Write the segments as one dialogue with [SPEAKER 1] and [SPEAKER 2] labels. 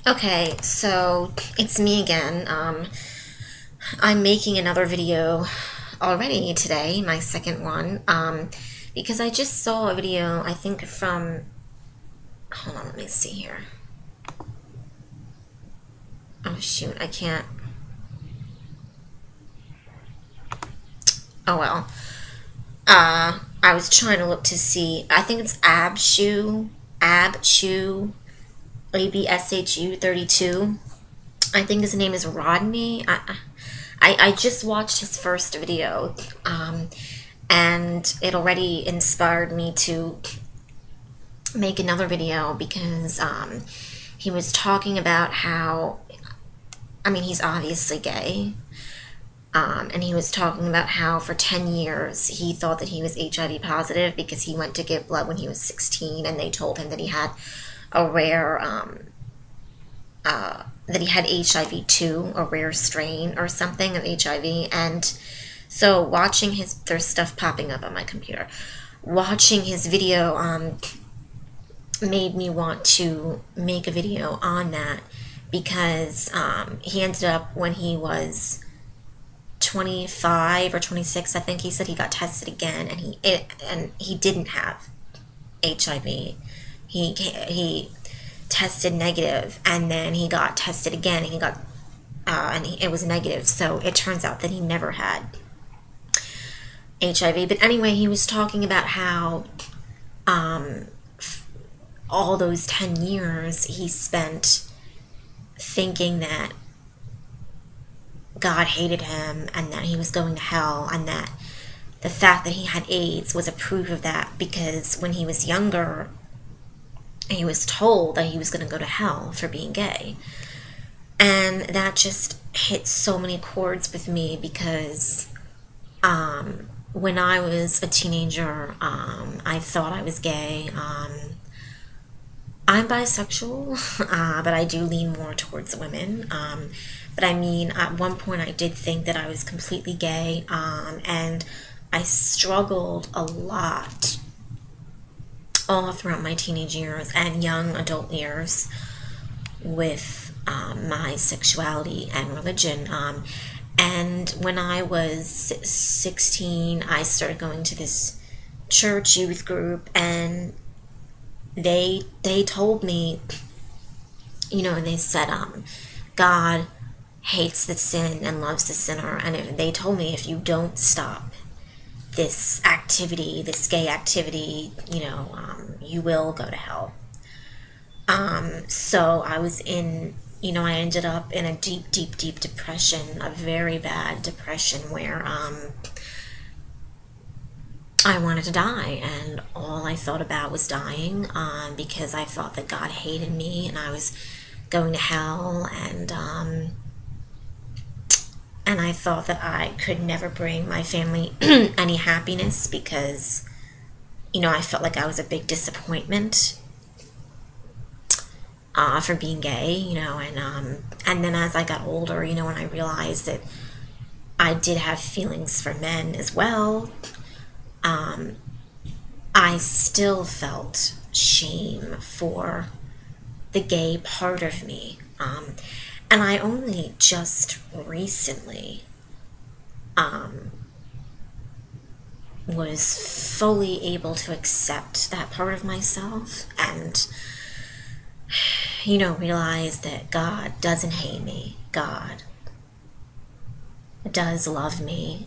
[SPEAKER 1] Okay, so it's me again. I'm making another video already today, my second one, because I just saw a video, I think from, hold on, let me see here. Oh shoot, I can't. Oh well. I was trying to look to see, I think it's Abshu, ABSHU 32. I think his name is Rodney. I just watched his first video, and it already inspired me to make another video because he was talking about how, I mean, he's obviously gay, and he was talking about how for 10 years he thought that he was HIV positive because he went to give blood when he was 16, and they told him that he had a rare, that he had HIV too, a rare strain or something of HIV. And so watching there's stuff popping up on my computer. Watching his video made me want to make a video on that because he ended up, when he was 25 or 26, I think he said, he got tested again, and he didn't have HIV. He tested negative, and then he got tested again, and he got it was negative. So it turns out that he never had HIV. But anyway, he was talking about how all those 10 years he spent thinking that God hated him and that he was going to hell, and that the fact that he had AIDS was a proof of that, because when he was younger he was told that he was going to go to hell for being gay. And that just hit so many chords with me because when I was a teenager, I thought I was gay. I'm bisexual, but I do lean more towards women. But I mean, at one point I did think that I was completely gay, and I struggled a lot all throughout my teenage years and young adult years with my sexuality and religion. And when I was 16, I started going to this church youth group, and they told me, you know, they said, God hates the sin and loves the sinner, and they told me, if you don't stop this activity, this gay activity, you know, you will go to hell. So I was in, you know, I ended up in a deep depression, a very bad depression, where I wanted to die, and all I thought about was dying, because I thought that God hated me and I was going to hell, and I thought that I could never bring my family any happiness because, you know, I felt like I was a big disappointment for being gay, you know. And then as I got older, you know, and I realized that I did have feelings for men as well, I still felt shame for the gay part of me. And I only just recently was fully able to accept that part of myself, and, you know, realize that God doesn't hate me. God does love me,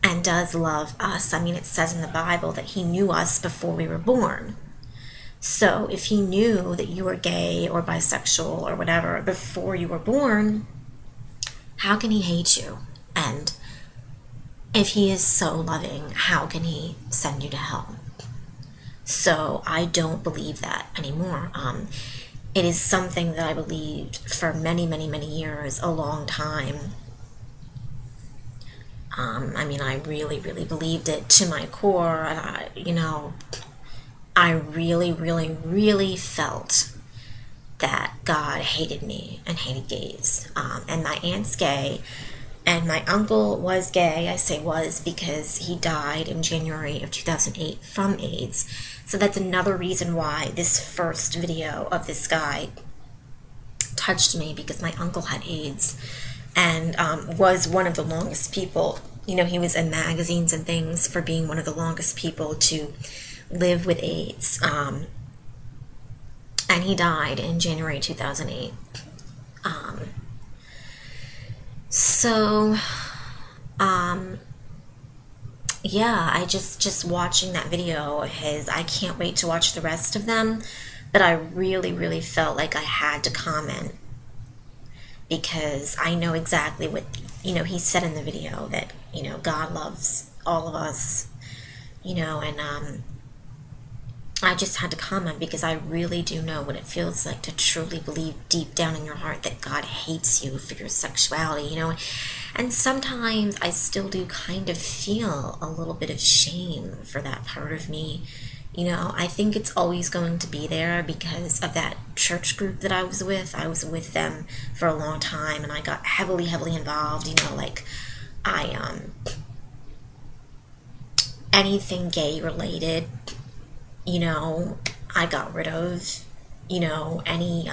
[SPEAKER 1] and does love us. I mean, it says in the Bible that he knew us before we were born. So if he knew that you were gay or bisexual or whatever before you were born, how can he hate you? And if he is so loving, how can he send you to hell? So I don't believe that anymore. It is something that I believed for many years, a long time. I mean, I really believed it to my core, and you know, I really felt that God hated me and hated gays. And my aunt's gay, and my uncle was gay. I say was because he died in January of 2008 from AIDS. So that's another reason why this first video of this guy touched me because my uncle had AIDS and was one of the longest people. You know, he was in magazines and things for being one of the longest people to live with AIDS. And he died in January 2008. So, yeah, I just watching that video of his, I can't wait to watch the rest of them, but I really, really felt like I had to comment because I know exactly what, you know, he said in the video that, you know, God loves all of us, you know, and I just had to comment because I really do know what it feels like to truly believe deep down in your heart that God hates you for your sexuality, you know. And sometimes I still do kind of feel a little bit of shame for that part of me. You know, I think it's always going to be there because of that church group that I was with. I was with them for a long time and I got heavily, heavily involved, you know, like anything gay related, you know, I got rid of, you know, any,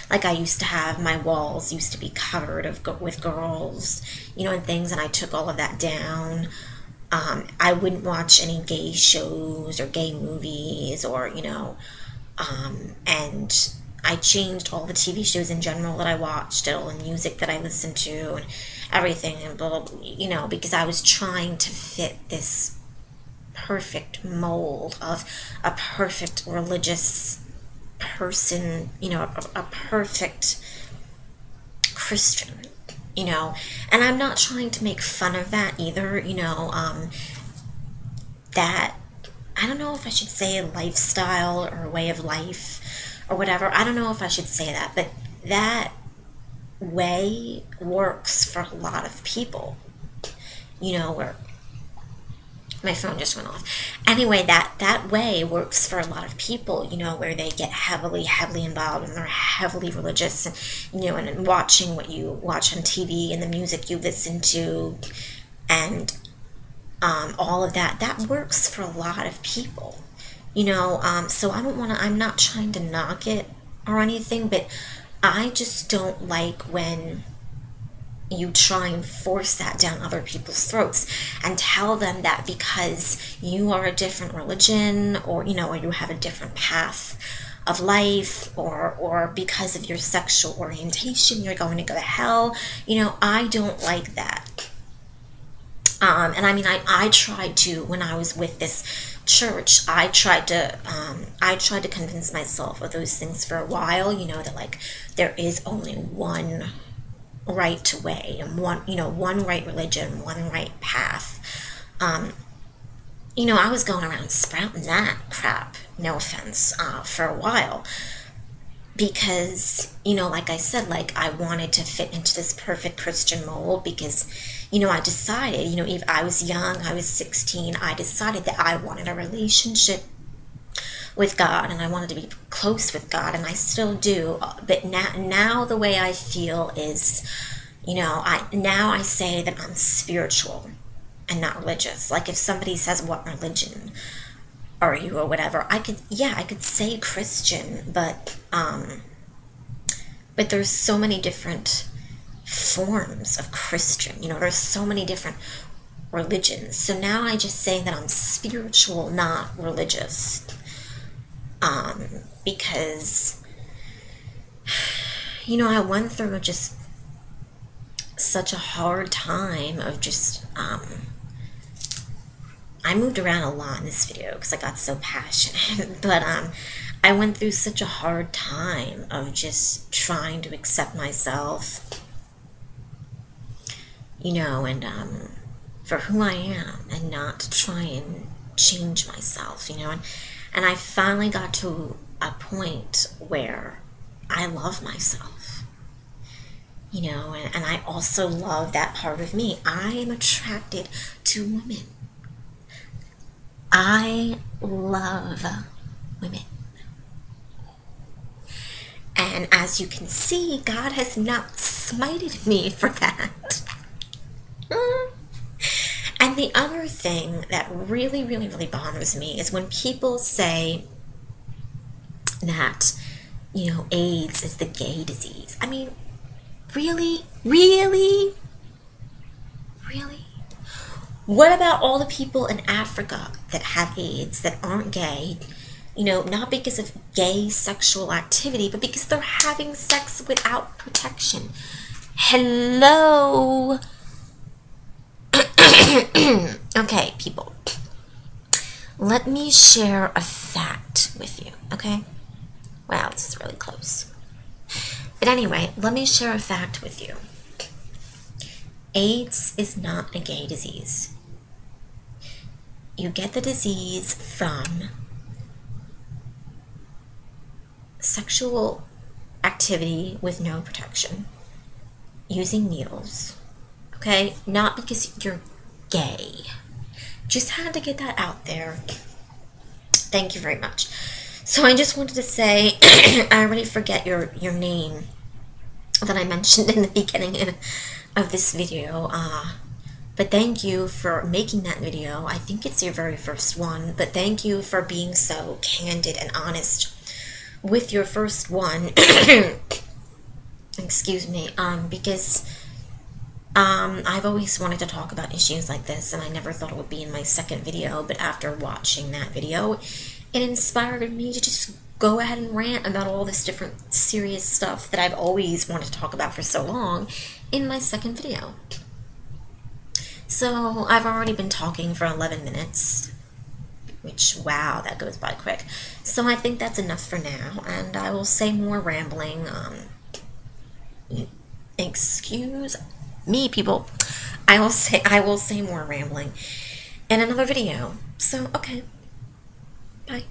[SPEAKER 1] like I used to have, my walls used to be covered with girls, you know, and things, and I took all of that down. I wouldn't watch any gay shows or gay movies or, you know, and I changed all the TV shows in general that I watched, all the music that I listened to and everything and blah, blah, blah, you know, because I was trying to fit this perfect mold of a perfect religious person, you know, a perfect Christian, you know, and I'm not trying to make fun of that either, you know, that, I don't know if I should say lifestyle or way of life or whatever, I don't know if I should say that, but that way works for a lot of people, you know, where my phone just went off. Anyway, that way works for a lot of people, you know, where they get heavily involved and they're heavily religious, and, you know, and watching what you watch on TV and the music you listen to and all of that works for a lot of people, you know, so I'm not trying to knock it or anything, but I just don't like when you try and force that down other people's throats and tell them that because you are a different religion or, you know, or you have a different path of life or because of your sexual orientation, you're going to go to hell. You know, I don't like that. And I mean, I tried to, when I was with this church, I tried to convince myself of those things for a while, you know, that like there is only one right way and one right religion, one right path. You know, I was going around sprouting that crap, no offense, for a while because, you know, like I said, like I wanted to fit into this perfect Christian mold because, you know, I decided, you know, if I was young, I was 16, I decided that I wanted a relationship with God and I wanted to be close with God, and I still do, but now the way I feel is, you know, I say that I'm spiritual and not religious. Like if somebody says, what religion are you or whatever, I could say Christian, but there's so many different forms of Christian, you know, there's so many different religions, so now I just say that I'm spiritual, not religious. Because, you know, I went through just such a hard time of just, I moved around a lot in this video because I got so passionate, but, I went through such a hard time of just trying to accept myself, you know, and, for who I am and not to try and change myself, you know, and I finally got to a point where I love myself, you know, and I also love that part of me. I am attracted to women. I love women. And as you can see, God has not smited me for that. And the other thing that really, really, really bothers me is when people say that, AIDS is the gay disease. I mean, really? Really? Really? What about all the people in Africa that have AIDS that aren't gay? Not because of gay sexual activity, but because they're having sex without protection. Hello? Okay, people. Let me share a fact with you, okay? Wow, this is really close. But anyway, let me share a fact with you. AIDS is not a gay disease. You get the disease from sexual activity with no protection, using needles, okay? Not because you're gay. Just had to get that out there. Thank you very much. So I just wanted to say, I already forget your name that I mentioned in the beginning of this video, but thank you for making that video. I think it's your very first one, but thank you for being so candid and honest with your first one. Excuse me, because I've always wanted to talk about issues like this, and I never thought it would be in my second video, but after watching that video, it inspired me to just go ahead and rant about all this different serious stuff that I've always wanted to talk about for so long in my second video. So I've already been talking for 11 minutes, which, wow, that goes by quick. So I think that's enough for now, and I will say more rambling. Excuse me, people. I will say more rambling in another video. So, okay. Bye.